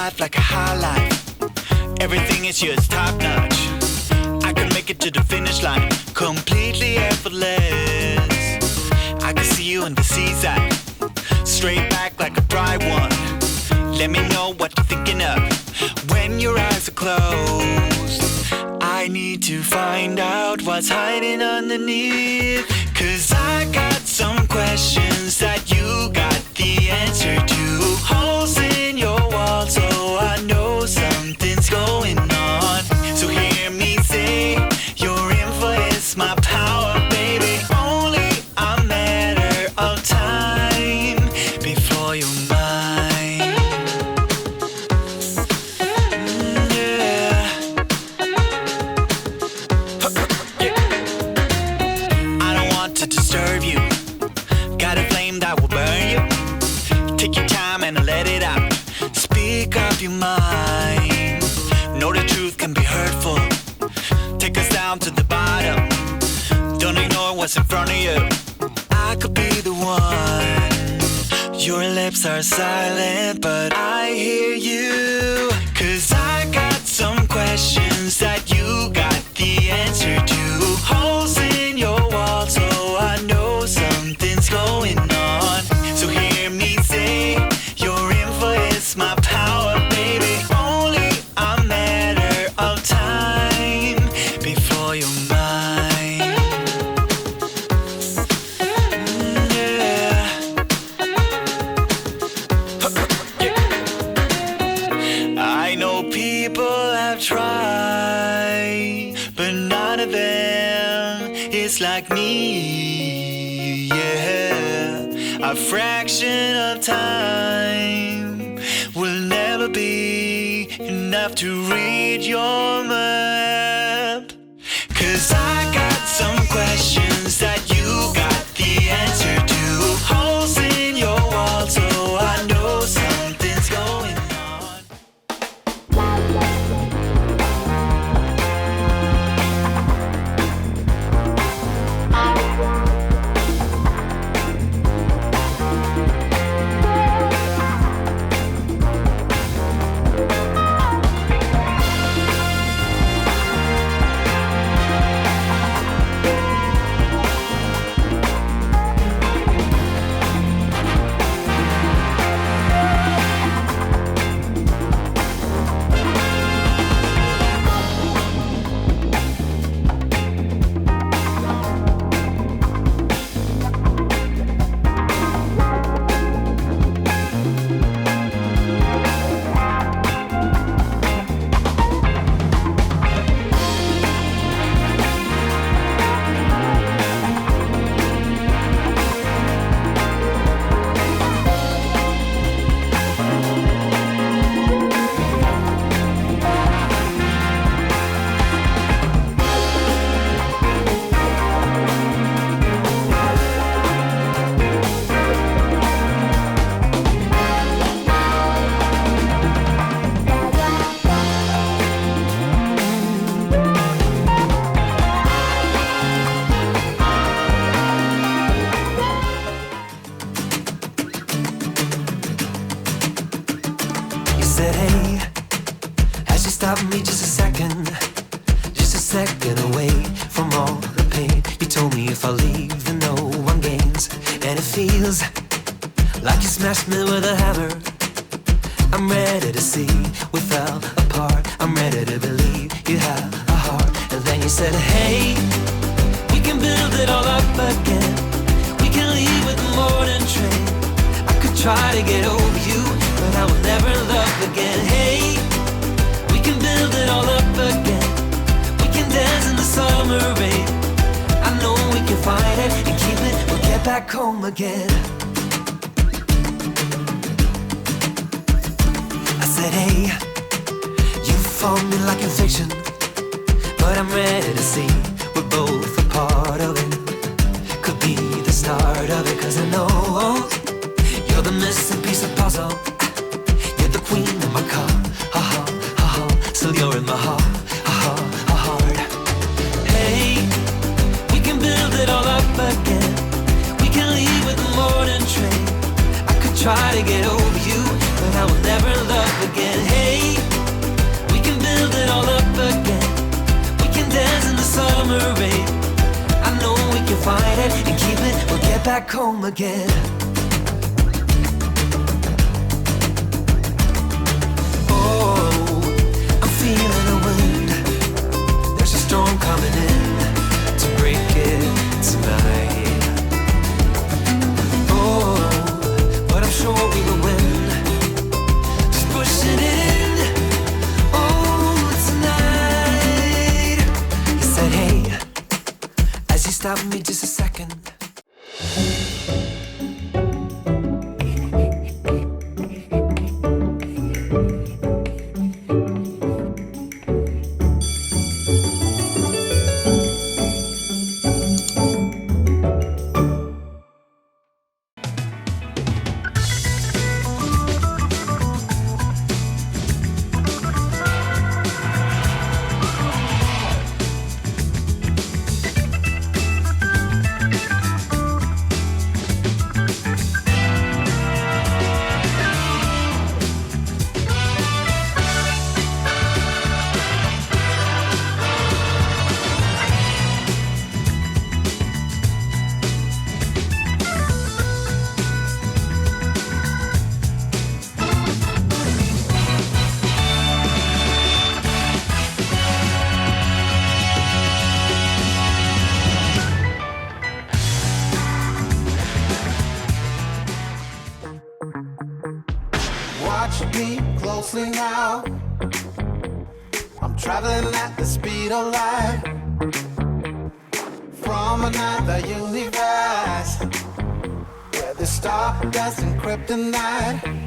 life like a highlight. Everything is just top notch. I can make it to the finish line completely effortless. I can see you on the seaside, straight back like a bright one. Let me know what you're thinking of when your eyes are closed. I need to find out what's hiding underneath, 'cause I got some questions that you got the answer to. Holes in your wall, so I know something's going on. So hear me say, your info is my power, baby. Only a matter of time before you're mine. I don't want to disturb you. Got a flame that will burn you. Take your time and let it out. Speak up your mind. Know the truth can be hurtful. Take us down to the bottom. Don't ignore what's in front of you. I could be the one. Your lips are silent, but I hear you. 'Cause I got some questions that you got the answer to. Holes in your wall, so I know something's going on. So hear me say, your info is my power, baby. Only a matter of time before you're mine. Yeah. I know people have tried, but none of them is like me. Yeah, a fraction of time will never be enough to read your map. 'Cause I got some questions that you got the answer to. Holes in your wall, so I know something's going on. Stop me just a second away from all the pain. You told me if I leave then no one gains, and it feels like you smashed me with a hammer. I'm ready to see we fell apart. I'm ready to believe you have a heart. And then you said, hey, we can build it all up again. We can leave with the morning train. I could try to get over you, but I will never love again. Hey, we can build it all up again. We can dance in the summer rain. I know we can find it and keep it. We'll get back home again. I said, hey, you found me like in fiction, but I'm ready to see we're both a part of it. Could be the start of it, 'cause I know you're the missing piece of puzzle. You're the queen of my car, so you're in my heart, heart. Hey, we can build it all up again. We can leave with the morning train. I could try to get over you, but I will never love again. Hey, back home again. Oh, I'm feeling a wind. There's a storm coming in to break it tonight. Oh, but I'm sure we will win. Just pushing it in. Oh, tonight. He said, hey, as he stopped me just a second. Watch me closely now. I'm traveling at the speed of light from another universe where the star doesn't kryptonite.